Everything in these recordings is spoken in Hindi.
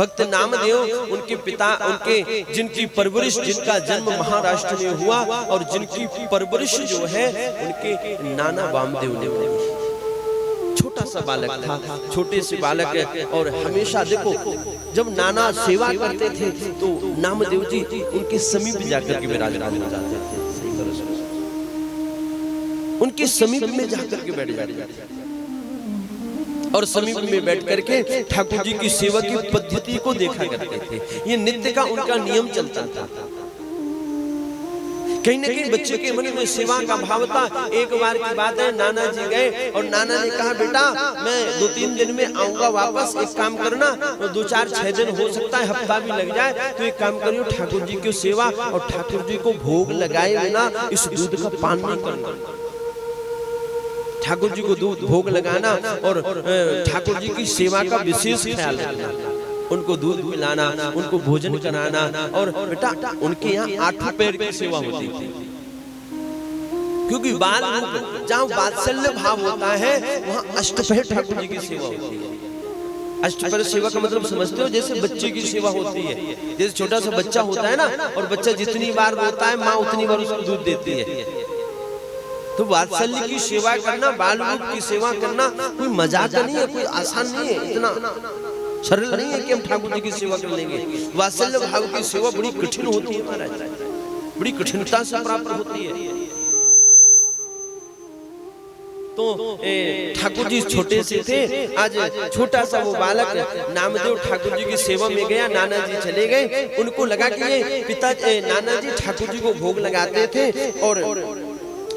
भक्त नामदेव उनके पिता, उनके जिनकी परवरिश, जिनका जन्म महाराष्ट्र में हुआ और जिनकी परवरिश जो है उनके नाना वामदेव ने की। छोटा सा बालक था, छोटे से बालक, और हमेशा देखो जब नाना सेवा करते थे तो नामदेव जी उनके समीप जाकर के विराजमान हो जाते थे, उनके समीप में जाकर के बैठ जाते थे और समीप में बैठ करके ठाकुर जी की सेवा की पद्धति को देखा करते थे। ये नित्य का उनका नियम चलता था। कहीं न कहीं बच्चे के मन में सेवा का भाव था। एक बार की बात है, नाना जी गए और नाना ने कहा, बेटा मैं 2-3 दिन में आऊंगा वापस, एक काम करना, 2-4-6 दिन हो सकता है, हफ्ता भी लग जाए, तो एक काम करियो, ठाकुर जी की सेवा और ठाकुर जी को भोग लगाए बिना इस दूध का पान नहीं करना। ठाकुर जी को दूध भोग लगाना और ठाकुर जी की सेवा का विशेष ख्याल रखना, उनको दूध पिलाना, उनको भोजन कराना। और बेटा उनके यहाँ 8 पैर की सेवा होती थी, क्योंकि बाल जहाँ वात्सल्य भाव होता है वहाँ अष्टपैर ठाकुर जी की सेवा होती है। अष्टपैर सेवा का मतलब समझते हो? जैसे बच्चे की सेवा होती है, जैसे छोटा सा बच्चा होता है ना, और बच्चा जितनी बार रोता है माँ उतनी बार उसको दूध देती है। तो वात्सल्य की सेवा करना, बाल रूप की सेवा करना कोई मजाक नहीं है, कोई आसान नहीं है, इतना सरल नहीं है कि हम ठाकुर जी की सेवा कर लेंगे। वात्सल्य भाव की सेवा बड़ी कठिन होती है महाराज, बड़ी कठिनता से प्राप्त होती है। तो ठाकुर जी छोटे से थे, आज छोटा सा वो बालक नामदेव ठाकुर जी की सेवा में गया। नाना जी चले गए, उनको लगा कि ये पिता नाना जी ठाकुर जी को भोग लगाते थे और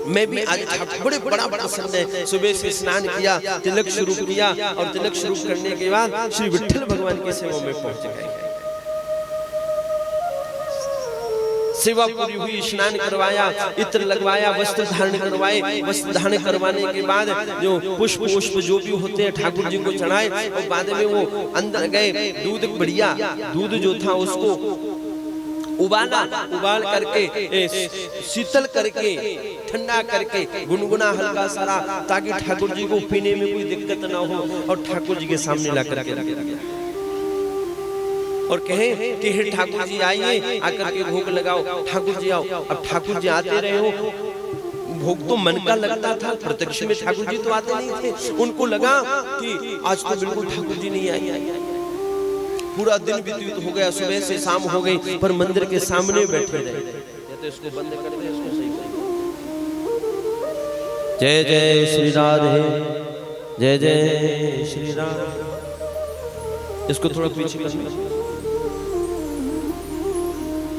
मैं भी आज बड़े बड़ा प्रसन्न है। सुबह से स्नान किया, तिलक शुरू किया और तिलक शुरू करने के बाद श्री विठल भगवान की सेवा में पहुंच गए। सेवा पूरी हुई, स्नान करवाया, इत्र लगवाया, वस्त्र धारण करवाए। वस्त्र धारण करवाने के बाद जो पुष्प जो भी होते हैं ठाकुर जी को चढ़ाए और बाद में वो अंदर गए। दूध बढ़िया दूध जो था उसको उबाला, उबाल करके शीतल करके ठंडा करके गुनगुना हल्का सारा, ताकि ठाकुर जी को पीने में कोई दिक्कत ना हो, और ठाकुर जी के सामने ला करके रख दिया और कहे कि हे ठाकुर जी आइए, आकर के भोग लगाओ। ठाकुर जी आओ। अब ठाकुर जी आते रहे हो, भोग तो मन का लगता था, प्रत्यक्ष में ठाकुर जी तो आते नहीं थे। उनको लगा कि आज तो बिल्कुल ठाकुर जी नहीं आई। पूरा दिन व्यतीत हो गया, सुबह से शाम हो गई, पर मंदिर के सामने बैठे रहे। तो इसको बंद कर दे, इसको सही कर। जय जय श्री राधे, जय जय श्री राधे। इसको थोड़ा पीछे कर।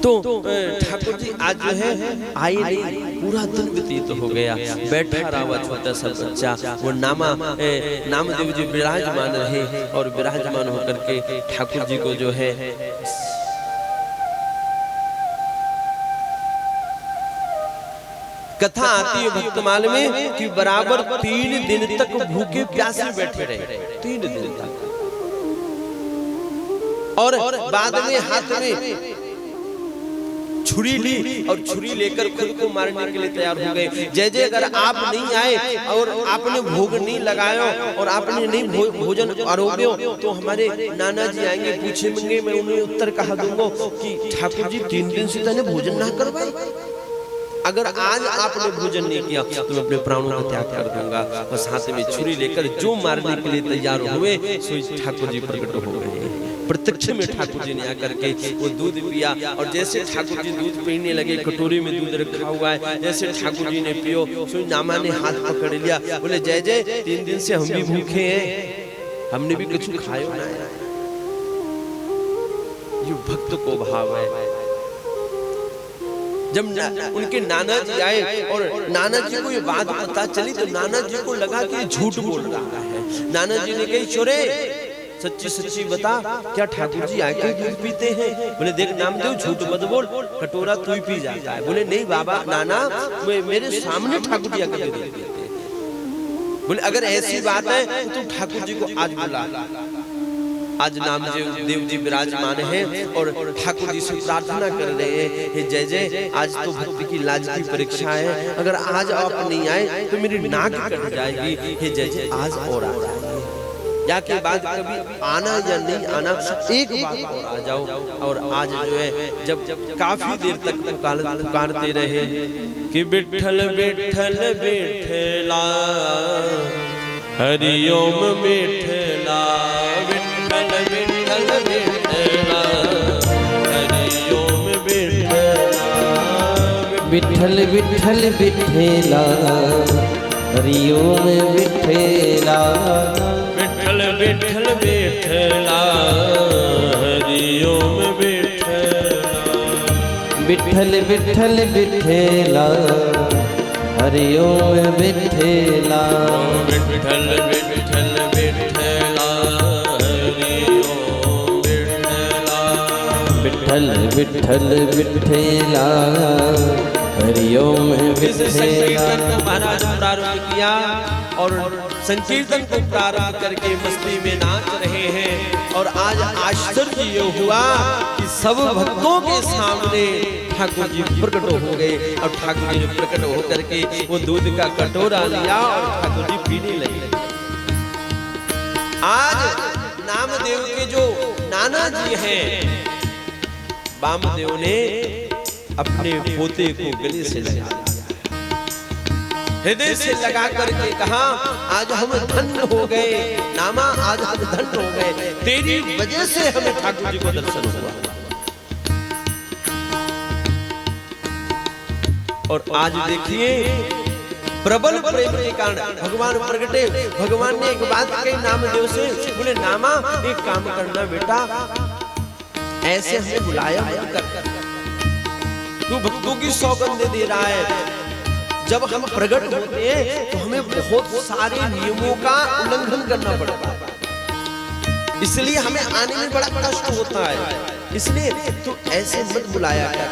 तो ठाकुर जी आज जो है आई नहीं, पूरा दिन व्यतीत हो गया। बैठा रहा छोटा सा बच्चा, वो नामदेव जी विराजमान रहे और विराजमान होकर के ठाकुर जी को जो है कथा आती है भक्तमाल में कि बराबर 3 दिन तक भूखे प्यासे बैठे रहे, 3 दिन तक। और बाद में हाथ में छुरी ली और छुरी लेकर खुद को मारने के लिए तैयार हो गए। जय जय अगर आप नहीं आए और आपने भोग नहीं लगाया और आपने नहीं भोजन आरोग्यो, तो हमारे नाना जी आएंगे, पूछेंगे, मैं उन्हें उत्तर कहा दूंगा कि ठाकुर जी 3 दिन से तने भोजन ना करवाए। अगर आज आपने भोजन नहीं किया तो मैं अपने प्राणों का त्याग कर दूंगा। बस हाथ में छुरी लेकर जो मारने के लिए तैयार हुए, सो ठाकुर जी प्रकट हो गए। प्रत्यक्ष में ठाकुर जी ने आकर के वो दूध पिया, और जैसे ठाकुर जी दूध पीने लगे, कटोरी में दूध रखा हुआ है, जैसे ठाकुर जी ने पियो, सो नामा ने हाथ पकड़ लिया, बोले जय जय 3 दिन से हम भी भूखे हैं, हमने भी कुछ खाया ना है। ये भक्त को भाव है। जब उनके नाना जी आए और नाना जी को ये बात पता चली, तो नाना जी को लगा कि झूठ बोल रहा है। नाना जी ने कही, छोरे सच्ची सच्ची बता, क्या ठाकुर जी आके दूध पीते हैं? बोले देख नामदेव, झूठ मत बोल, कटोरा तू ही पी जाता है। बोले नहीं बाबा, नाना मेरे सामने ठाकुर जी आके दूध पीते हैं। बोले अगर ऐसी बात है तो तुम ठाकुर जी को आज बुला। आज नामदेव जी विराजमान हैं और ठाकुर जी से प्रार्थना कर रहे हैं, हे जय जय, आज तो भक्ति की लाज की परीक्षा है, अगर आज आप नहीं आए तो मेरी नाक कट जाएगी। हे जय जय, आज और आ जाएगी। या के बाद कभी आना या नहीं आना, एक बात और आ जाओ। और आज जो है जब काफी देर तक पुकारते रहे कि विठ्ठल विठ्ठल विठ्ठला हरि ओम विठ्ठला, विठ्ठल विठ्ठल विठ्ठला हरि ओम विठ्ठला, विठ्ठल विठ्ठल विठ्ठला हरि ओम विठ्ठला, विठ्ठल विठ्ठल विठ्ठला हरि ओम विठ्ठला, विठ्ठल विठ्ठल विठ्ठला हरि ओम विठ्ठला, विठ्ठल विठ्ठल विठ्ठला हरि ओम विठ्ठला, विठ्ठल विठ्ठल विठ्ठला हरि ओम विठ्ठला। महाराज प्रारंभ किया और संकीर्तन को प्रारंभ करके मस्ती में नाच रहे हैं। और आज आश्चर्य ये हुआ कि सब भक्तों के सामने ठाकुर जी प्रकट हो गए। और ठाकुर जी ने प्रकट होकर के वो दूध का कटोरा लिया और ठाकुर जी पीने लगे। आज नामदेव के जो नाना जी हैं, वामदेव ने अपने पोते को गले से लगा, हृदय से लगा करके कहा आज हम धन्य हो गए, नामा आज हम धन्य हो गए, तेरी वजह से हमें ठाकुर जी को दर्शन हुआ। और आज देखिए प्रबल प्रेम के कारण भगवान प्रगटे। भगवान ने एक बात कही नामदेव से, बोले नामा एक काम करना बेटा, ऐसे हमें बुलाया मत कर, तू भक्तों की सौगंध दे रहा है। जब हम प्रकट होते हैं तो हमें बहुत सारे नियमों का उल्लंघन करना पड़ता है, इसलिए हमें आने में बड़ा कष्ट होता है, इसलिए तू ऐसे मत बुलाया कर।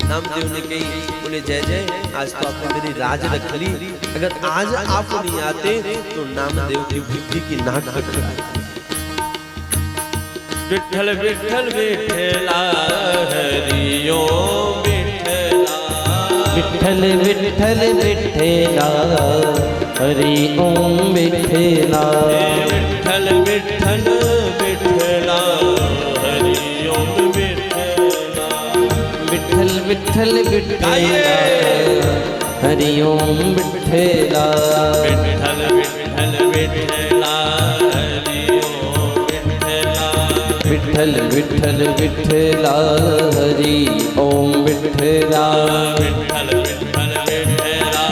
नामदेव ने कही, बोले जय जय आज तो आपने मेरी राज रख ली, अगर आज आप नहीं आते तो नामदेव की बुद्धि की नाक कट जाती। विठ्ठल विठ्ठल विठ्ठला हरि ओम विठ्ठला, विठ्ठल विठ्ठल विठ्ठला हरि ओम विठ्ठला, विठ्ठल विठ्ठल विठ्ठला हरि ओम विठ्ठला, विठ्ठल विठ्ठल विठ्ठला हरि ओम विठ्ठला, विठ्ठल विठ्ठल विठ्ठला हरि ओम विठ्ठला, विठ्ठल विठ्ठल विठ्ठला हरि ओम विठ्ठला, विठ्ठल विठ्ठल विठ्ठला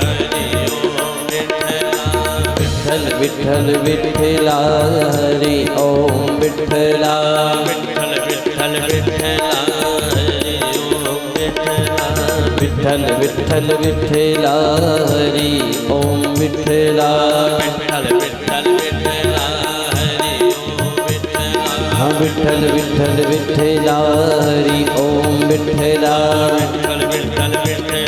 हरि ओम विठ्ठला, विठ्ठल विठ्ठल विठ्ठला हरि ओम विठ्ठला, विठ्ठल विठ्ठल विठ्ठला हरि ओम विठ्ठला, विठ्ठल विठ्ठल विठ्ठला हरि ओम विठ्ठला, विठ्ठल विठ्ठल विठ्ठला हरि ओम विठ्ठला, हाँ विठ्ठल विठ्ठल विठ्ठला हरि ओम विठ्ठला, विठ्ठल विठ्ठल विठ्ठल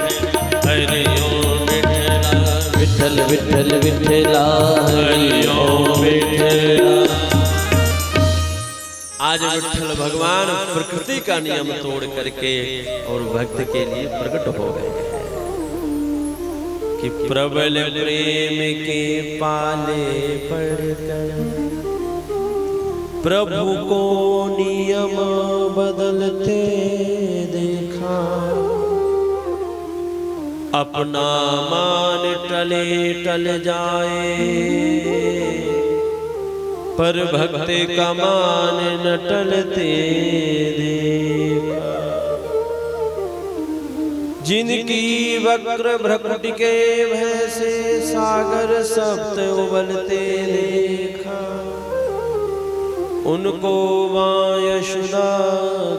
हरि ओम विठ्ठला, विठ्ठल विठ्ठल विठ्ठला हरि ओम विठ्ठला। आज विठ्ठल भगवान प्रकृति का नियम तोड़ करके और भक्त के लिए प्रकट हो गए कि प्रबल प्रेम के पाले पड़कर प्रभु को नियम बदलते देखा, अपना मान टले टल जाए पर भक्त का मान न टलते देखा, जिनकी वक्र भ्रकुटी के भय से सागर सप्त उबलते देखा, उनको मां यशोदा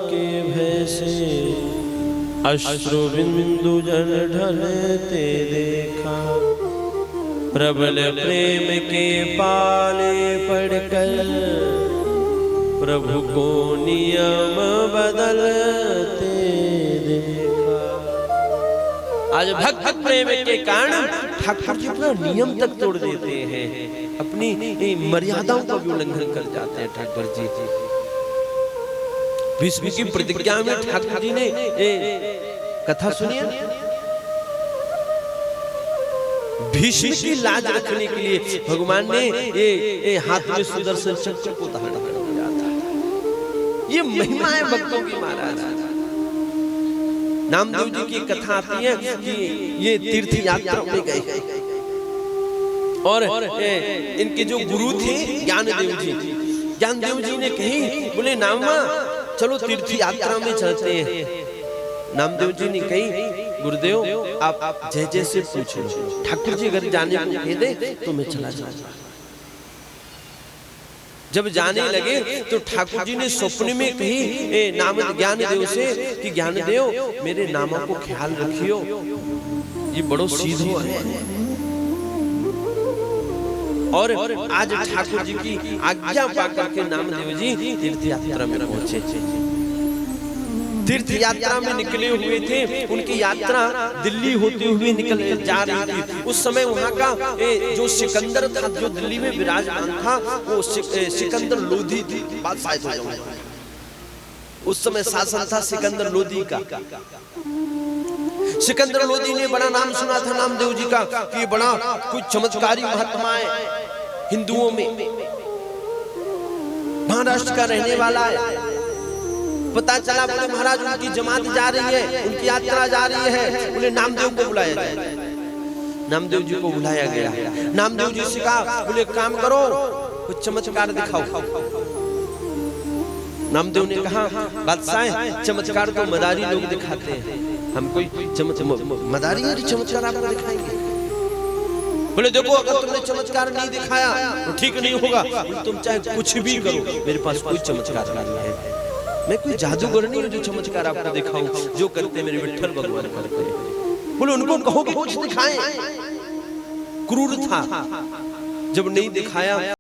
के भय से अश्रु बिंदु जल ढलते देखा, प्रबल प्रेम के पाले पड़कर प्रभु को नियम बदलते देखा। आज भक्त प्रेम के कारण ठाकुर जी अपना नियम तक तोड़ देते हैं, अपनी मर्यादाओं का भी उल्लंघन कर जाते हैं ठाकुर जी। भीष्म की प्रतिज्ञा में ठाकुर जी ने कथा सुनिए, भीष्म की लाज रखने के लिए भगवान ने ये हाथ में सुदर्शन चक्र को धारण कर दिया था। ये महिमा है भक्तों की महाराज। नामदेव जी की कथा आती है कि ये तीर्थ यात्रा में गए और इनके जो गुरु थे ज्ञानदेव जी ने कही, बोले नामा चलो तीर्थ यात्रा में चलते हैं। नामदेव जी ने कही, गुरुदेव आप जय जय से पूछ लो, ठाकुर जी अगर जाने को कह दे तो मैं चला जाऊंगा। जब जाने लगे तो ठाकुर जी ने स्वप्न में कही ज्ञानदेव से कि ज्ञानदेव मेरे नामा को ख्याल रखियो, ये बड़ो सीधो है। और आज ठाकुर जी की आज्ञा पाकर के नामदेव जी तीर्थ यात्रा में पहुंचे। तीर्थ यात्रा में निकले हुए थे, उनकी यात्रा दिल्ली होते हुए निकल जा रही थी। उस समय वहां का जो सिकंदर था, जो दिल्ली में विराजमान था, वो सिकंदर लोधी थी। उस समय शासन था सिकंदर लोधी का। सिकंदर लोधी ने बड़ा नाम सुना था नामदेव जी का कि बड़ा कुछ चमत्कारी महात्मा है हिंदुओं में, महाराष्ट्र का रहने वाला है। पता चला, बोले महाराज उनकी जमात जा रही है, उनकी यात्रा जा रही है, बोले नामदेव को बुलाया जाए। नामदेव जी को बुलाया गया। नामदेव जी से कहा, बोले काम करो, कुछ चमत्कार दिखाओ। नामदेव ने कहा, बादशाह चमत्कार तो मदारी लोग दिखाते हैं, हम कोई मदारी चमत्कार आपको दिखाएंगे? बोले देखो, अगर तुमने चमत्कार नहीं दिखाया तो ठीक नहीं होगा, तुम चाहे कुछ भी करो, मेरे पास कोई चमत्कार नहीं है। मैं कोई जादूगर नहीं हूं जो चमत्कार आपको दिखाऊं, जो करते मेरे विठ्ठल भगवान करते हैं। बोले उनको कहो कि कुछ दिखाएं। क्रूर था, जब नहीं दिखाया